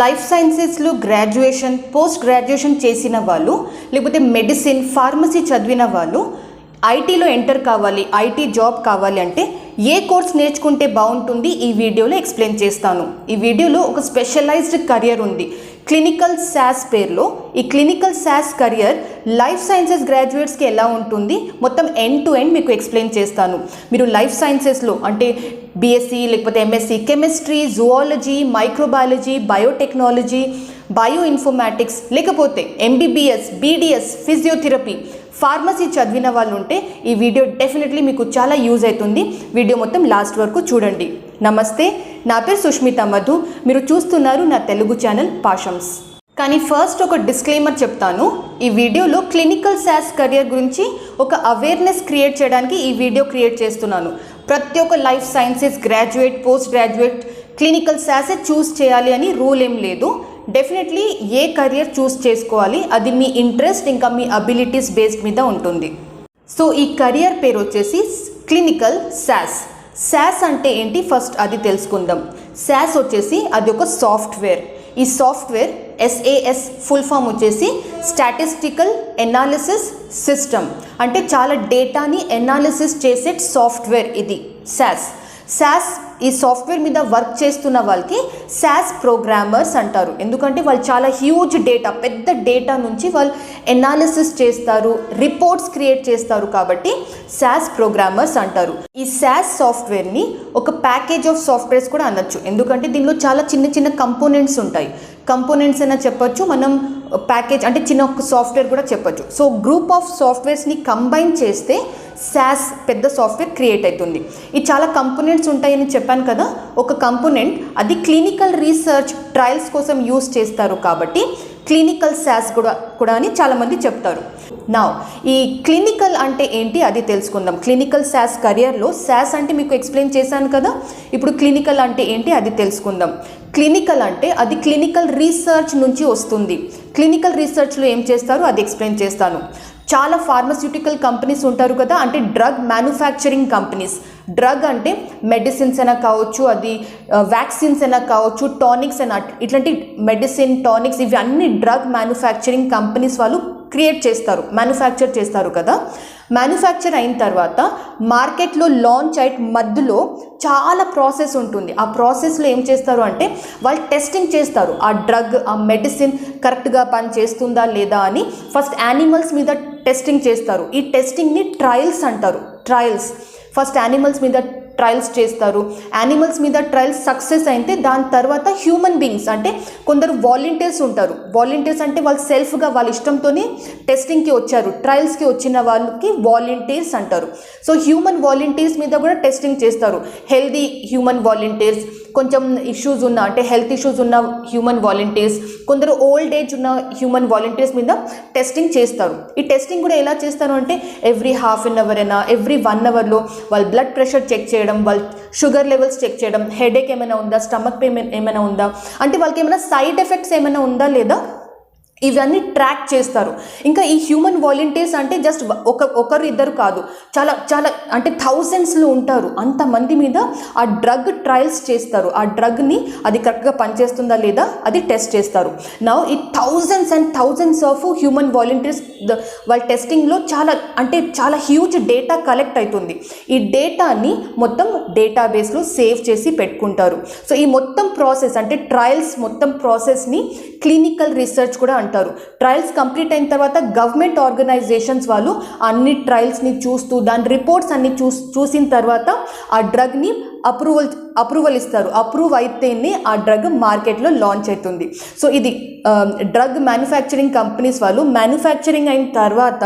Life సైన్సెస్లో graduation post graduation చేసిన వాళ్ళు లేకపోతే మెడిసిన్ ఫార్మసీ చదివిన వాళ్ళు ఐటీలో ఎంటర్ కావాలి, ఐటీ జాబ్ కావాలి అంటే ఏ కోర్స్ నేర్చుకుంటే బాగుంటుంది ఈ వీడియోలో ఎక్స్ప్లెయిన్ చేస్తాను. ఈ వీడియోలో ఒక స్పెషలైజ్డ్ కెరియర్ ఉంది క్లినికల్ శాస్ పేరులో. ఈ క్లినికల్ శాస్ కెరియర్ లైఫ్ సైన్సెస్ గ్రాడ్యుయేట్స్కి ఎలా ఉంటుంది మొత్తం ఎండ్ టు ఎండ్ మీకు ఎక్స్ప్లెయిన్ చేస్తాను. మీరు లైఫ్ సైన్సెస్లో అంటే బీఎస్సీ లేకపోతే MSc chemistry, zoology, microbiology, biotechnology, bio informatics లేకపోతే ఎంబీబీఎస్, బీడీఎస్, ఫిజియోథెరపీ, ఫార్మసీ చదివిన వాళ్ళు ఉంటే ఈ వీడియో డెఫినెట్లీ మీకు చాలా యూజ్ అవుతుంది. వీడియో మొత్తం లాస్ట్ వరకు చూడండి. నమస్తే, నా పేరు సుష్మిత మధు. మీరు చూస్తున్నారు నా తెలుగు ఛానల్ పాషమ్స్. కానీ ఫస్ట్ ఒక డిస్క్లైమర్ చెప్తాను. ఈ వీడియోలో క్లినికల్ శాస్ కెరియర్ గురించి ఒక అవేర్నెస్ క్రియేట్ చేయడానికి ఈ వీడియో క్రియేట్ చేస్తున్నాను. ప్రతి ఒక్క life sciences graduate, post graduate clinical శాసే చూస్ చేయాలి అని రూల్ ఏం లేదు. డెఫినెట్లీ ఏ కెరియర్ చూస్ చేసుకోవాలి, అది మీ ఇంట్రెస్ట్ ఇంకా మీ అబిలిటీస్ బేస్డ్ మీద ఉంటుంది. సో ఈ కెరియర్ పేరు వచ్చేసి క్లినికల్ శాస్. శాస్ అంటే ఏంటి ఫస్ట్ అది తెలుసుకుందాం. శాస్ వచ్చేసి అది ఒక సాఫ్ట్వేర్. ఈ సాఫ్ట్వేర్ SAS ఫుల్ ఫామ్ వచ్చేసి స్టాటిస్టికల్ ఎనాలిసిస్ సిస్టమ్, అంటే చాలా డేటాని ఎనాలిసిస్ చేసే సాఫ్ట్వేర్ ఇది శాస్. శాస్ ఈ సాఫ్ట్వేర్ మీద వర్క్ చేస్తున్న వాళ్ళకి శాస్ ప్రోగ్రామర్స్ అంటారు. ఎందుకంటే వాళ్ళు చాలా హ్యూజ్ డేటా, పెద్ద డేటా నుంచి వాళ్ళు ఎనాలిసిస్ చేస్తారు, రిపోర్ట్స్ క్రియేట్ చేస్తారు, కాబట్టి శాస్ ప్రోగ్రామర్స్ అంటారు. ఈ శాస్ సాఫ్ట్వేర్ని ఒక ప్యాకేజ్ ఆఫ్ సాఫ్ట్వేర్స్ కూడా అనొచ్చు. ఎందుకంటే దీనిలో చాలా చిన్న చిన్న కంపోనెంట్స్ ఉంటాయి. కంపోనెంట్స్ అయినా చెప్పొచ్చు, మనం ప్యాకేజ్ అంటే చిన్న ఒక సాఫ్ట్వేర్ కూడా చెప్పొచ్చు. సో గ్రూప్ ఆఫ్ సాఫ్ట్వేర్స్ని కంబైన్ చేస్తే శాస్ పెద్ద సాఫ్ట్వేర్ క్రియేట్ అవుతుంది. ఈ చాలా కంపోనెంట్స్ ఉంటాయని చెప్పాను కదా. ఒక కంపోనెంట్ అది క్లినికల్ రీసెర్చ్ ట్రయల్స్ కోసం యూస్ చేస్తారు, కాబట్టి క్లినికల్ శాస్ కూడా అని చాలామంది చెప్తారు. నా ఈ క్లినికల్ అంటే ఏంటి అది తెలుసుకుందాం. క్లినికల్ శాస్ కెరియర్లో శాస్ అంటే మీకు ఎక్స్ప్లెయిన్ చేశాను కదా. ఇప్పుడు క్లినికల్ అంటే ఏంటి అది తెలుసుకుందాం. క్లినికల్ అంటే అది క్లినికల్ రీసెర్చ్ నుంచి వస్తుంది. క్లినికల్ రీసెర్చ్లో ఏం చేస్తారో అది ఎక్స్ప్లెయిన్ చేస్తాను. చాలా ఫార్మస్యూటికల్ కంపెనీస్ ఉంటారు కదా, అంటే డ్రగ్ మ్యానుఫ్యాక్చరింగ్ కంపెనీస్. డ్రగ్ అంటే మెడిసిన్స్ అయినా కావచ్చు, అది వ్యాక్సిన్స్ అయినా కావచ్చు, టానిక్స్ అయినా, ఇట్లాంటి మెడిసిన్, టానిక్స్ ఇవి అన్ని డ్రగ్ మ్యానుఫ్యాక్చరింగ్ కంపెనీస్ వాళ్ళు క్రియేట్ చేస్తారు, మ్యానుఫ్యాక్చర్ చేస్తారు కదా. మ్యానుఫ్యాక్చర్ అయిన తర్వాత మార్కెట్లో లాంచ్ అయ్యే మధ్యలో చాలా ప్రాసెస్ ఉంటుంది. ఆ ప్రాసెస్లో ఏం చేస్తారు అంటే వాళ్ళు టెస్టింగ్ చేస్తారు, ఆ డ్రగ్, ఆ మెడిసిన్ కరెక్ట్గా పని చేస్తుందా లేదా అని ఫస్ట్ యానిమల్స్ మీద టెస్టింగ్ చేస్తారు. ఈ టెస్టింగ్ని ట్రయల్స్ అంటారు. ట్రయల్స్ ఫస్ట్ యానిమల్స్ మీద ట్రయల్స్ చేస్తారు. యానిమల్స్ మీద ట్రయల్స్ సక్సెస్ అయితే దాని తర్వాత హ్యూమన్ బీయింగ్స్ అంటే కొందరు వాలంటీర్స్ ఉంటారు. వాలంటీర్స్ అంటే వాళ్ళు సెల్ఫ్గా వాళ్ళ ఇష్టంతోనే టెస్టింగ్కి వచ్చారు, ట్రయల్స్కి వచ్చిన వాళ్ళకి వాలంటీర్స్ అంటారు. సో హ్యూమన్ వాలంటీర్స్ మీద కూడా టెస్టింగ్ చేస్తారు. హెల్దీ హ్యూమన్ వాలంటీర్స్, కొంచెం ఇష్యూస్ ఉన్న అంటే హెల్త్ ఇష్యూస్ ఉన్న హ్యూమన్ వాలంటీర్స్, కొందరు ఓల్డ్ ఏజ్ ఉన్న హ్యూమన్ వాలంటీర్స్ మీద టెస్టింగ్ చేస్తారు. ఈ టెస్టింగ్ కూడా ఎలా చేస్తారు అంటే ఎవ్రీ హాఫ్ అన్ అవర్ అయినా ఎవ్రీ 1 అవర్లో వాళ్ళ బ్లడ్ ప్రెషర్ చెక్ చేయడం, వాళ్ళ షుగర్ లెవెల్స్ చెక్ చేయడం, హెడేక్ ఏమైనా ఉందా, స్టమక్ పెయిన్ ఏమైనా ఉందా, అంటే వాళ్ళకి ఏమైనా సైడ్ ఎఫెక్ట్స్ ఏమైనా ఉందా లేదా, ఇవన్నీ ట్రాక్ చేస్తారు. ఇంకా ఈ హ్యూమన్ వాలంటీర్స్ అంటే జస్ట్ ఒకరు ఇద్దరు కాదు, చాలా చాలా అంటే థౌజండ్స్లో ఉంటారు. అంతమంది మీద ఆ డ్రగ్ ట్రయల్స్ చేస్తారు. ఆ డ్రగ్ని అది కరెక్ట్గా పనిచేస్తుందా లేదా అది టెస్ట్ చేస్తారు. నా ఈ thousands and thousands of human volunteers వాళ్ళ టెస్టింగ్లో చాలా హ్యూజ్ డేటా కలెక్ట్ అవుతుంది. ఈ డేటాని మొత్తం డేటాబేస్లో సేవ్ చేసి పెట్టుకుంటారు. సో ఈ మొత్తం ప్రాసెస్ అంటే ట్రయల్స్ మొత్తం ప్రాసెస్ని క్లినికల్ రీసెర్చ్ కూడా అంటారు. ట్రయల్స్ కంప్లీట్ అయిన తర్వాత గవర్నమెంట్ ఆర్గనైజేషన్స్ వాళ్ళు అన్ని ట్రయల్స్ని చూస్తూ దాని రిపోర్ట్స్ అన్ని చూసిన తర్వాత ఆ డ్రగ్ని అప్రూవల్ ఇస్తారు. అప్రూవ్ అయితేనే ఆ డ్రగ్ మార్కెట్లో లాంచ్ అవుతుంది. సో ఇది డ్రగ్ మ్యానుఫ్యాక్చరింగ్ కంపెనీస్ వాళ్ళు మ్యానుఫ్యాక్చరింగ్ అయిన తర్వాత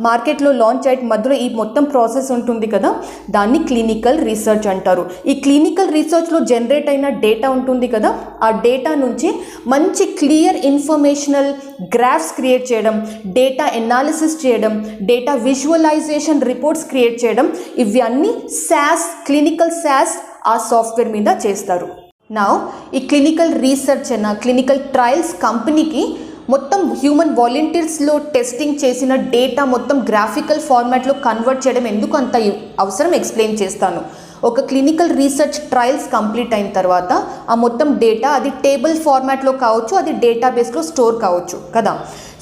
మార్కెట్లో లాంచ్ అయ్యే మధ్యలో ఈ మొత్తం ప్రాసెస్ ఉంటుంది కదా, దాన్ని క్లినికల్ రీసెర్చ్ అంటారు. ఈ క్లినికల్ రీసెర్చ్లో జనరేట్ అయిన డేటా ఉంటుంది కదా, ఆ డేటా నుంచి మంచి క్లియర్ ఇన్ఫర్మేషనల్ గ్రాఫ్స్ క్రియేట్ చేయడం, డేటా ఎనాలిసిస్ చేయడం, డేటా విజువలైజేషన్ రిపోర్ట్స్ క్రియేట్ చేయడం, ఇవి అన్నీ శాస్ క్లినికల్ శాస్ ఆ సాఫ్ట్వేర్ మీద చేస్తారు. నా ఈ క్లినికల్ రీసెర్చ్ అయినా క్లినికల్ ట్రయల్స్ కంపెనీకి మొత్తం హ్యూమన్ వాలంటీర్స్లో టెస్టింగ్ చేసిన డేటా మొత్తం గ్రాఫికల్ ఫార్మాట్లో కన్వర్ట్ చేయడం ఎందుకు అంత అవసరం ఎక్స్ప్లెయిన్ చేస్తాను. ఒక క్లినికల్ రీసెర్చ్ ట్రయల్స్ కంప్లీట్ అయిన తర్వాత ఆ మొత్తం డేటా అది టేబుల్ ఫార్మాట్లో కావచ్చు, అది డేటాబేస్లో స్టోర్ కావచ్చు కదా.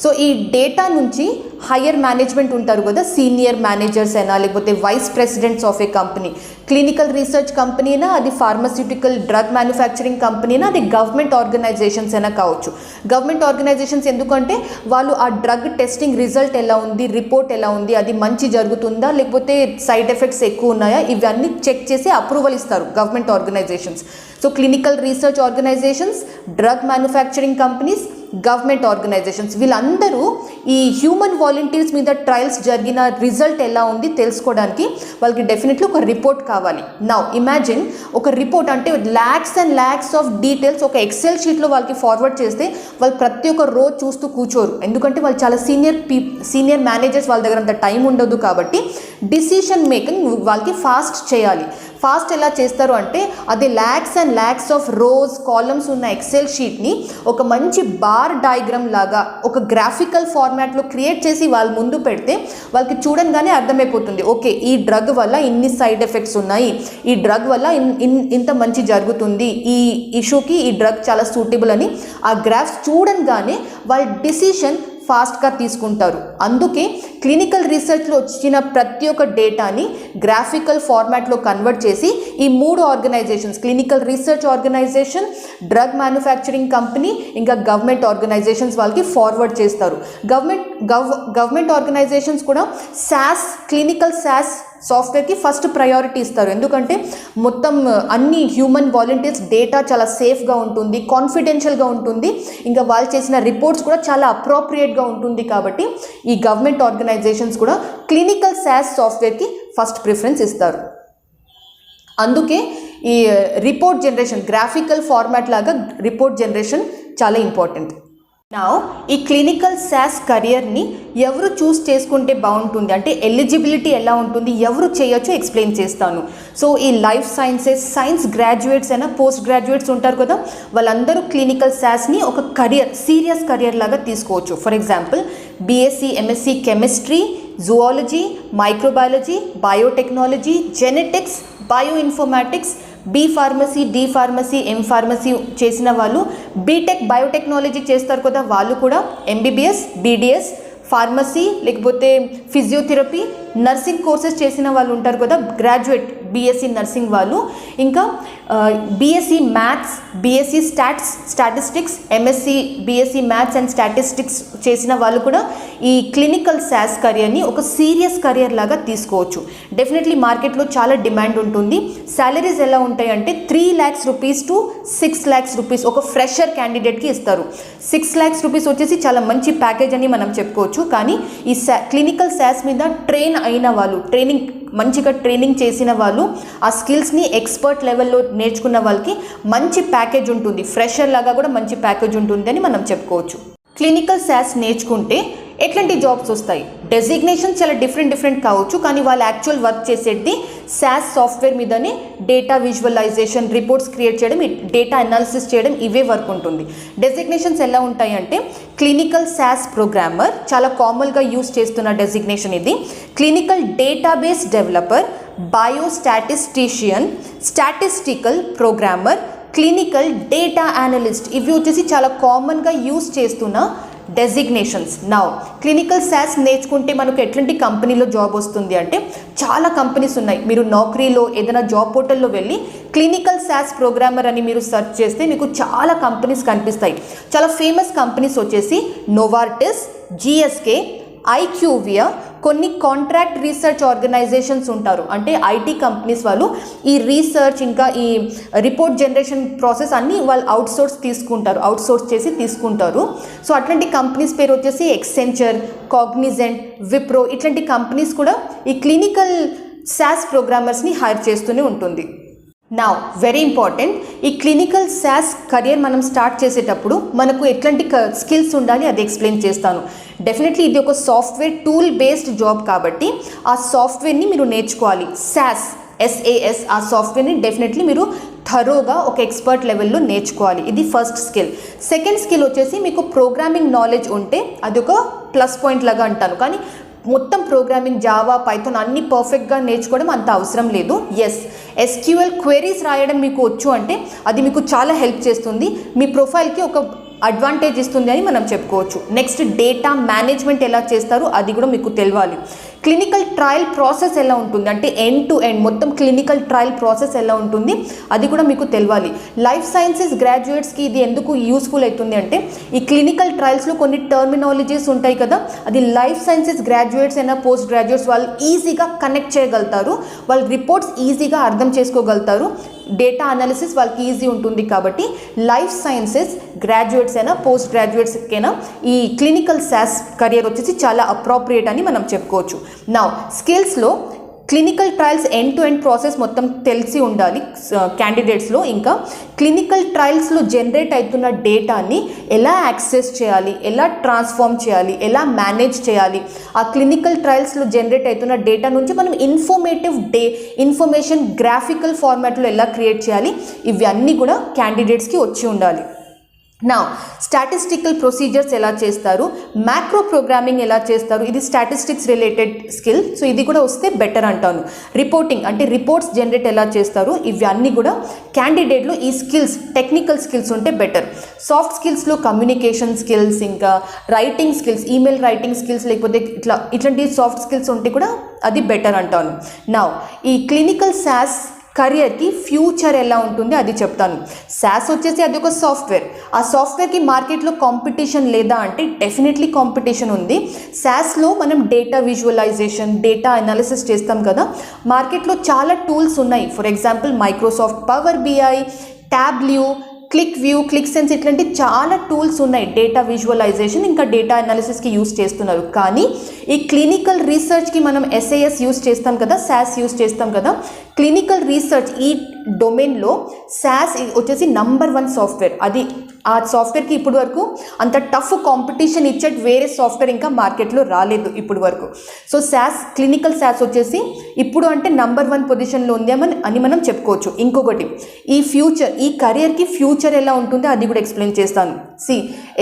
సో ఈ డేటా నుంచి హయ్యర్ మేనేజ్మెంట్ ఉంటారు కదా, సీనియర్ మేనేజర్స్ అయినా లేకపోతే vice presidents of a company, clinical research కంపెనీనా, అది ఫార్మస్యూటికల్ డ్రగ్ మ్యానుఫ్యాక్చరింగ్ కంపెనీనా, అది గవర్నమెంట్ ఆర్గనైజేషన్స్ అయినా కావచ్చు. గవర్నమెంట్ ఆర్గనైజేషన్స్ ఎందుకంటే వాళ్ళు ఆ డ్రగ్ టెస్టింగ్ రిజల్ట్ ఎలా ఉంది, రిపోర్ట్ ఎలా ఉంది, అది మంచి జరుగుతుందా లేకపోతే సైడ్ ఎఫెక్ట్స్ ఎక్కువ ఉన్నాయా, ఇవన్నీ చెక్ చేసి అప్రూవల్ ఇస్తారు government organisations. So clinical research organisations, drug manufacturing companies, government organisations వీళ్ళందరూ ఈ హ్యూమన్ వాలంటీర్స్ మీద ట్రయల్స్ జరిగిన రిజల్ట్ ఎలా ఉంది తెలుసుకోవడానికి వాళ్ళకి డెఫినెట్లీ ఒక రిపోర్ట్ కావాలి. నౌ ఇమాజిన్ ఒక రిపోర్ట్ అంటే lakhs and lakhs of details ఒక ఎక్సెల్ షీట్లో వాళ్ళకి ఫార్వర్డ్ చేస్తే వాళ్ళు ప్రతి ఒక్క రోజు చూస్తూ కూర్చోరు, ఎందుకంటే వాళ్ళు చాలా సీనియర్ మేనేజర్స్, వాళ్ళ దగ్గర అంత టైం ఉండదు కాబట్టి డిసిషన్ మేకింగ్ వాళ్ళకి ఫాస్ట్ చేయాలి. ఫాస్ట్ ఎలా చేస్తారు అంటే అది lakhs and lakhs of rows columns ఉన్న ఎక్సెల్ షీట్ని ఒక మంచి బార్ డయాగ్రామ్ లాగా ఒక గ్రాఫికల్ ఫార్మాట్లో క్రియేట్ చేసి వాళ్ళ ముందు పెడితే వాళ్ళకి చూడంగానే అర్థమైపోతుంది, ఓకే ఈ డ్రగ్ వల్ల ఇన్ని సైడ్ ఎఫెక్ట్స్ ఉన్నాయి, ఈ డ్రగ్ వల్ల ఇంత మంచి జరుగుతుంది, ఈ ఇష్యూకి ఈ డ్రగ్ చాలా సూటబుల్ అని ఆ గ్రాఫ్స్ చూడంగానే వాళ్ళ డిసిషన్ ఫాస్ట్గా తీసుకుంటారు. అందుకే క్లినికల్ రీసెర్చ్లో వచ్చిన ప్రతి ఒక్క డేటాని గ్రాఫికల్ ఫార్మాట్లో కన్వర్ట్ చేసి ఈ 3 organisations, clinical research organisation, drug manufacturing company, ఇంకా గవర్నమెంట్ ఆర్గనైజేషన్స్ వాళ్ళకి ఫార్వర్డ్ చేస్తారు. గవర్నమెంట్ ఆర్గనైజేషన్స్ కూడా క్లినికల్ SaaS సాఫ్ట్వేర్కి ఫస్ట్ ప్రయారిటీ ఇస్తారు, ఎందుకంటే మొత్తం అన్ని హ్యూమన్ వాలంటీర్స్ డేటా చాలా సేఫ్గా ఉంటుంది, కాన్ఫిడెన్షియల్గా ఉంటుంది, ఇంకా వాళ్ళు చేసిన రిపోర్ట్స్ కూడా చాలా అప్రోప్రియేట్గా ఉంటుంది. కాబట్టి ఈ గవర్నమెంట్ ఆర్గనైజేషన్స్ కూడా క్లినికల్ SaaS సాఫ్ట్వేర్కి ఫస్ట్ ప్రిఫరెన్స్ ఇస్తారు. అందుకే ఈ రిపోర్ట్ జనరేషన్, గ్రాఫికల్ ఫార్మాట్ లాగా రిపోర్ట్ జనరేషన్ చాలా ఇంపార్టెంట్. నౌ ఈ క్లినికల్ SaaS కెరియర్ని ఎవరు చూస్ చేసుకుంటే బాగుంటుంది అంటే ఎలిజిబిలిటీ ఎలా ఉంటుంది, ఎవరు చేయొచ్చు ఎక్స్ప్లెయిన్ చేస్తాను. సో ఈ లైఫ్ సైన్సెస్, సైన్స్ గ్రాడ్యుయేట్స్ అయినా పోస్ట్ గ్రాడ్యుయేట్స్ ఉంటారు కదా, వాళ్ళందరూ క్లినికల్ SaaSని ఒక కెరియర్, సీరియస్ కెరియర్ లాగా తీసుకోవచ్చు. For example BSc MSc chemistry, zoology, microbiology, biotechnology, genetics, bioinformatics, B pharmacy, D pharmacy, M pharmacy చేసిన వాళ్ళు, బీటెక్ బయోటెక్నాలజీ చేస్తారు కదా వాళ్ళు కూడా MBBS, BDS, ఫార్మసీ లేకపోతే ఫిజియోథెరపీ, నర్సింగ్ కోర్సెస్ చేసిన వాళ్ళు ఉంటారు కదా గ్రాడ్యుయేట్ BSc నర్సింగ్ వాళ్ళు, ఇంకా BSc maths, BSc statistics, BSc maths and statistics చేసిన వాళ్ళు కూడా ఈ క్లినికల్ SaaS కెరియర్ని ఒక సీరియస్ కెరియర్ లాగా తీసుకోవచ్చు. డెఫినెట్లీ మార్కెట్లో చాలా డిమాండ్ ఉంటుంది. శాలరీస్ ఎలా ఉంటాయంటే 3 lakhs rupees to 6 lakhs rupees ఒక ఫ్రెషర్ క్యాండిడేట్కి ఇస్తారు. 6 lakhs rupees వచ్చేసి చాలా మంచి ప్యాకేజ్ అని మనం చెప్పుకోవచ్చు. కానీ ఈ క్లినికల్ SaaS మీద ట్రైన్ అయిన వాళ్ళు, మంచిగా ట్రైనింగ్ చేసిన వాళ్ళు, ఆ స్కిల్స్ని ఎక్స్పర్ట్ లెవెల్లో నేర్చుకున్న వాళ్ళకి మంచి ప్యాకేజ్ ఉంటుంది, ఫ్రెషర్ లాగా కూడా మంచి ప్యాకేజ్ ఉంటుంది అని మనం చెప్పుకోవచ్చు. క్లినికల్ SaaS నేర్చుకుంటే ఎట్లాంటి జాబ్స్ వస్తాయి? డెసిగ్నేషన్ చాలా డిఫరెంట్ కావచ్చు, కానీ వాళ్ళు యాక్చువల్ వర్క్ చేసేది SaaS సాఫ్ట్వేర్ మీదనే డేటా విజువలైజేషన్, రిపోర్ట్స్ క్రియేట్ చేయడం, డేటా అనాలిసిస్ చేయడం, ఇవే వర్క్ ఉంటుంది. డెసిగ్నేషన్స్ ఎలా ఉంటాయి అంటే క్లినికల్ SaaS ప్రోగ్రామర్ చాలా కామన్గా యూస్ చేస్తున్న డెసిగ్నేషన్ ఇది. Clinical database developer, biostatistician, statistical programmer, clinical data analyst, ఇవి వచ్చేసి చాలా కామన్గా యూస్ చేస్తున్న డెసిగ్నేషన్స్. నౌ క్లినికల్ SaaS నేర్చుకుంటే మనకు ఎట్లాంటి కంపెనీలో జాబ్ వస్తుంది అంటే చాలా కంపెనీస్ ఉన్నాయి. మీరు నౌకరీలో ఏదైనా జాబ్ పోర్టల్లో వెళ్ళి క్లినికల్ SaaS ప్రోగ్రామర్ అని మీరు సెర్చ్ చేస్తే మీకు చాలా కంపెనీస్ కనిపిస్తాయి. చాలా ఫేమస్ కంపెనీస్ వచ్చేసి నోవార్టిస్, GSK, IQVIA, కొన్ని కాంట్రాక్ట్ రీసెర్చ్ ఆర్గనైజేషన్స్ ఉంటారు, అంటే IT కంపెనీస్ వాళ్ళు ఈ రీసెర్చ్ ఇంకా ఈ రిపోర్ట్ జనరేషన్ ప్రాసెస్ అన్నీ వాళ్ళు అవుట్సోర్స్ చేసి తీసుకుంటారు. సో అట్లాంటి కంపెనీస్ పేరు వచ్చేసి ఎక్సెంచర్, కాగ్నిజెంట్, విప్రో, ఇట్లాంటి కంపెనీస్ కూడా ఈ క్లినికల్ SaaS ప్రోగ్రామర్స్ని హైర్ చేస్తూనే ఉంటుంది. నౌ వెరీ ఇంపార్టెంట్, ఈ క్లినికల్ SaaS కెరియర్ మనం స్టార్ట్ చేసేటప్పుడు మనకు ఎట్లాంటి స్కిల్స్ ఉండాలి అది ఎక్స్ప్లెయిన్ చేస్తాను. డెఫినెట్లీ ఇది ఒక సాఫ్ట్వేర్ టూల్ బేస్డ్ జాబ్ కాబట్టి ఆ సాఫ్ట్వేర్ని మీరు నేర్చుకోవాలి. SaaS ఆ సాఫ్ట్వేర్ని డెఫినెట్లీ మీరు థరోగా ఒక ఎక్స్పర్ట్ లెవెల్లో నేర్చుకోవాలి. ఇది ఫస్ట్ స్కిల్. సెకండ్ స్కిల్ వచ్చేసి మీకు ప్రోగ్రామింగ్ నాలెడ్జ్ ఉంటే అది ఒక ప్లస్ పాయింట్ లాగా అంటాను, కానీ మొత్తం ప్రోగ్రామింగ్ జావా పైథాన్ అన్ని పర్ఫెక్ట్గా నేర్చుకోవడం అంత అవసరం లేదు. ఎస్, SQL క్వెరీస్ రాయడం మీకు వచ్చు అంటే అది మీకు చాలా హెల్ప్ చేస్తుంది, మీ ప్రొఫైల్కి ఒక అడ్వాంటేజ్ ఇస్తుంది అని మనం చెప్పుకోవచ్చు. నెక్స్ట్, డేటా మేనేజ్మెంట్ ఎలా చేస్తారు అది కూడా మీకు తెలియాలి. క్లినికల్ ట్రయల్ ప్రాసెస్ ఎలా ఉంటుంది అంటే ఎండ్ టు ఎండ్ మొత్తం క్లినికల్ ట్రయల్ ప్రాసెస్ ఎలా ఉంటుంది అది కూడా మీకు తెలియాలి. లైఫ్ సైన్సెస్ గ్రాడ్యుయేట్స్కి ఇది ఎందుకు యూస్ఫుల్ అవుతుంది అంటే ఈ క్లినికల్ ట్రయల్స్లో కొన్ని టర్మినాలజీస్ ఉంటాయి కదా, అది లైఫ్ సైన్సెస్ గ్రాడ్యుయేట్స్ అయినా పోస్ట్ గ్రాడ్యుయేట్స్ వాళ్ళు ఈజీగా కనెక్ట్ చేయగలుగుతారు, వాళ్ళ రిపోర్ట్స్ ఈజీగా అర్థం చేసుకోగలుగుతారు, డేటా అనాలిసిస్ వాళ్ళకి ఈజీ ఉంటుంది. కాబట్టి లైఫ్ సైన్సెస్ గ్రాడ్యుయేట్స్ అయినా పోస్ట్ గ్రాడ్యుయేట్స్కైనా ఈ క్లినికల్ సాస్ కెరియర్ వచ్చేసి చాలా అప్రోప్రియేట్ అని మనం చెప్పుకోవచ్చు. నా స్కిల్స్లో clinical trials end to end process మొత్తం తెలిసి ఉండాలి క్యాండిడేట్స్లో. ఇంకా క్లినికల్ ట్రయల్స్లో జనరేట్ అవుతున్న డేటాని ఎలా యాక్సెస్ చేయాలి, ఎలా ట్రాన్స్ఫార్మ్ చేయాలి, ఎలా మేనేజ్ చేయాలి, ఆ క్లినికల్ ట్రయల్స్లో జనరేట్ అవుతున్న డేటా నుంచి మనం ఇన్ఫర్మేషన్ గ్రాఫికల్ ఫార్మాట్లో ఎలా క్రియేట్ చేయాలి, ఇవన్నీ కూడా క్యాండిడేట్స్కి వచ్చి ఉండాలి. నా స్టాటిస్టికల్ ప్రొసీజర్స్ ఎలా చేస్తారు, మ్యాక్రో ప్రోగ్రామింగ్ ఎలా చేస్తారు, ఇది స్టాటిస్టిక్స్ రిలేటెడ్ స్కిల్, సో ఇది కూడా వస్తే బెటర్ అంటాను. రిపోర్టింగ్ అంటే రిపోర్ట్స్ జనరేట్ ఎలా చేస్తారు, ఇవన్నీ కూడా క్యాండిడేట్లో ఈ స్కిల్స్ టెక్నికల్ స్కిల్స్ ఉంటే బెటర్. సాఫ్ట్ స్కిల్స్లో కమ్యూనికేషన్ స్కిల్స్, ఇంకా writing skills, email writing skills, లేకపోతే ఇట్లాంటి సాఫ్ట్ స్కిల్స్ ఉంటే కూడా అది బెటర్ అంటాను. నా ఈ క్లినికల్ సాస్ కెరియర్కి ఫ్యూచర్ ఎలా ఉంటుంది అది చెప్తాను. సాస్ వచ్చేసి అది ఒక సాఫ్ట్వేర్, ఆ సాఫ్ట్వేర్కి మార్కెట్లో కాంపిటీషన్ లేదా అంటే డెఫినెట్లీ కాంపిటీషన్ ఉంది. సాస్లో మనం డేటా విజువలైజేషన్, డేటా అనాలిసిస్ చేస్తాం కదా, మార్కెట్లో చాలా టూల్స్ ఉన్నాయి. For example Microsoft power BI, టాబ్ల్యూ, ClickView, ClickSense ఇట్లాంటి చాలా టూల్స్ ఉన్నాయి డేటా విజువలైజేషన్ ఇంకా డేటా అనాలిసిస్కి యూస్ చేస్తున్నారు. కానీ ఈ క్లినికల్ రీసెర్చ్కి మనం SAS యూస్ చేస్తాం కదా, SAS యూస్ చేస్తాం కదా, క్లినికల్ రీసెర్చ్ ఈ డొమైన్లో SAS వచ్చేసి నంబర్ 1 సాఫ్ట్వేర్. అది ఆ సాఫ్ట్వేర్కి ఇప్పుడు వరకు అంత టఫ్ కాంపిటీషన్ ఇచ్చే వేరే సాఫ్ట్వేర్ ఇంకా మార్కెట్లో రాలేదు ఇప్పుడు వరకు. సో క్లినికల్ SAS వచ్చేసి ఇప్పుడు అంటే నంబర్ 1 పొజిషన్లో ఉంది అని మనం చెప్పుకోవచ్చు. ఇంకొకటి ఈ కెరియర్కి ఫ్యూచర్ ఎలా ఉంటుందో అది కూడా ఎక్స్ప్లెయిన్ చేస్తాను.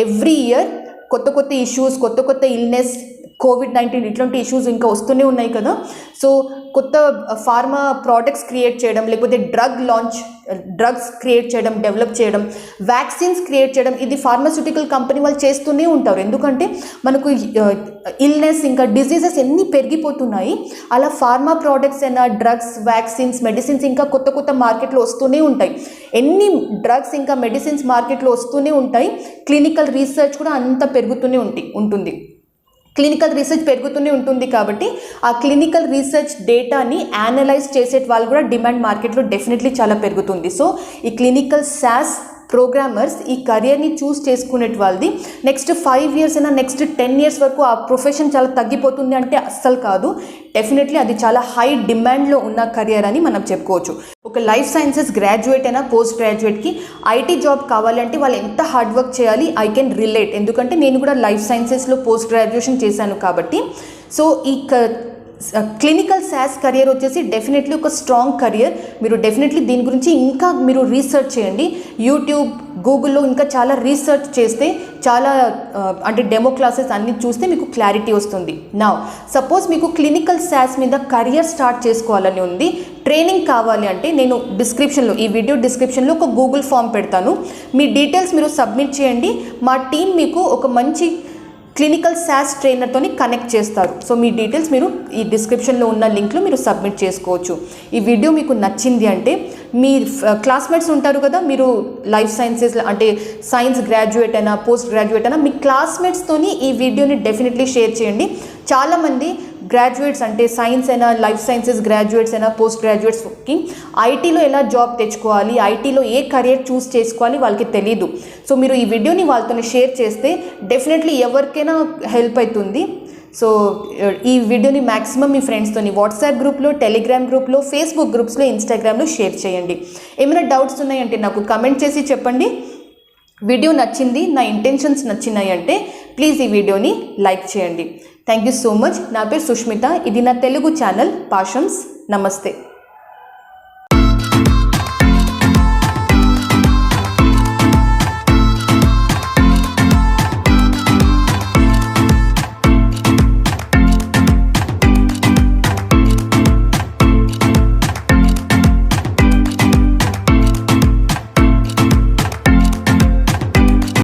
ఎవ్రీ ఇయర్ కొత్త ఇష్యూస్, కొత్త ఇల్నెస్, COVID-19 ఇట్లాంటి ఇష్యూస్ ఇంకా వస్తూనే ఉన్నాయి కదా. సో కొత్త ఫార్మా ప్రోడక్ట్స్ క్రియేట్ చేయడం, లేకపోతే డ్రగ్స్ క్రియేట్ చేయడం, డెవలప్ చేయడం, వ్యాక్సిన్స్ క్రియేట్ చేయడం, ఇది ఫార్మాస్యూటికల్ కంపెనీ వాళ్ళు చేస్తూనే ఉంటారు. ఎందుకంటే మనకు ఇల్నెస్ ఇంకా డిసీజెస్ ఎన్ని పెరిగిపోతున్నాయి, అలా ఫార్మా ప్రోడక్ట్స్ అయినా డ్రగ్స్, వ్యాక్సిన్స్, మెడిసిన్స్ ఇంకా కొత్త మార్కెట్లో వస్తూనే ఉంటాయి. ఎన్ని డ్రగ్స్ ఇంకా మెడిసిన్స్ మార్కెట్లో వస్తూనే ఉంటాయి, క్లినికల్ రీసెర్చ్ కూడా అంత పెరుగుతూనే ఉంటుంది. క్లినికల్ రీసెర్చ్ పెరుగుతూనే ఉంటుంది కాబట్టి ఆ క్లినికల్ రీసెర్చ్ డేటాని అనలైజ్ చేసే వాళ్ళు కూడా డిమాండ్ మార్కెట్లో డెఫినెట్లీ చాలా పెరుగుతుంది. సో ఈ క్లినికల్ సాస్ ప్రోగ్రామర్స్ ఈ కెరియర్ని చూస్ చేసుకునే వాళ్ళది నెక్స్ట్ 5 years అయినా నెక్స్ట్ 10 years వరకు ఆ ప్రొఫెషన్ చాలా తగ్గిపోతుంది అంటే అస్సలు కాదు. డెఫినెట్లీ అది చాలా హై డిమాండ్లో ఉన్న కెరియర్ అని మనం చెప్పుకోవచ్చు. ఒక లైఫ్ సైన్సెస్ గ్రాడ్యుయేట్ అయినా పోస్ట్ గ్రాడ్యుయేట్కి IT జాబ్ కావాలంటే వాళ్ళు ఎంత హార్డ్ వర్క్ చేయాలి ఐ కెన్ రిలేట్, ఎందుకంటే నేను కూడా లైఫ్ సైన్సెస్లో పోస్ట్ గ్రాడ్యుయేషన్ చేశాను కాబట్టి. సో ఈ క్లినికల్ సాస్ కెరియర్ వచ్చేసి డెఫినెట్లీ ఒక స్ట్రాంగ్ కెరియర్. మీరు డెఫినెట్లీ దీని గురించి ఇంకా మీరు రీసెర్చ్ చేయండి. యూట్యూబ్, గూగుల్లో ఇంకా చాలా రీసెర్చ్ చేస్తే చాలా అంటే డెమో క్లాసెస్ అన్ని చూస్తే మీకు క్లారిటీ వస్తుంది. నా సపోజ్ మీకు క్లినికల్ సాస్ మీద కెరియర్ స్టార్ట్ చేసుకోవాలని ఉంది, ట్రైనింగ్ కావాలి అంటే నేను ఈ వీడియో డిస్క్రిప్షన్లో ఒక గూగుల్ ఫామ్ పెడతాను. మీ డీటెయిల్స్ మీరు సబ్మిట్ చేయండి, మా టీం మీకు ఒక మంచి క్లినికల్ సాస్ ట్రైనర్తోని కనెక్ట్ చేస్తారు. సో మీ డీటెయిల్స్ మీరు ఈ డిస్క్రిప్షన్లో ఉన్న లింక్లో మీరు సబ్మిట్ చేసుకోవచ్చు. ఈ వీడియో మీకు నచ్చింది అంటే మీ క్లాస్మేట్స్ ఉంటారు కదా, మీరు లైఫ్ సైన్సెస్ అంటే సైన్స్ గ్రాడ్యుయేట్ అయినా పోస్ట్ గ్రాడ్యుయేట్ అయినా మీ క్లాస్మేట్స్తోని ఈ వీడియోని డెఫినెట్లీ షేర్ చేయండి. చాలామంది గ్రాడ్యుయేట్స్ అంటే సైన్స్ అయినా లైఫ్ సైన్సెస్ గ్రాడ్యుయేట్స్ అయినా పోస్ట్ గ్రాడ్యుయేట్స్కి ఐటీలో ఎలా జాబ్ తెచ్చుకోవాలి, ఐటీలో ఏ కెరియర్ చూస్ చేసుకోవాలి వాళ్ళకి తెలీదు. సో మీరు ఈ వీడియోని వాళ్ళతో షేర్ చేస్తే డెఫినెట్లీ ఎవరికైనా హెల్ప్ అవుతుంది. సో ఈ వీడియోని మ్యాక్సిమం మీ ఫ్రెండ్స్తోని వాట్సాప్ గ్రూప్లో, టెలిగ్రామ్ గ్రూప్లో, ఫేస్బుక్ గ్రూప్స్లో, ఇన్స్టాగ్రామ్లో షేర్ చేయండి. ఏమైనా డౌట్స్ ఉన్నాయంటే నాకు కమెంట్ చేసి చెప్పండి. వీడియో నచ్చింది, నా ఇంటెన్షన్స్ నచ్చినాయి అంటే ప్లీజ్ ఈ వీడియోని లైక్ చేయండి. Thank you so much. నా పేరు సుష్మిత, ఇది నా తెలుగు ఛానల్ పాషమ్స్. నమస్తే.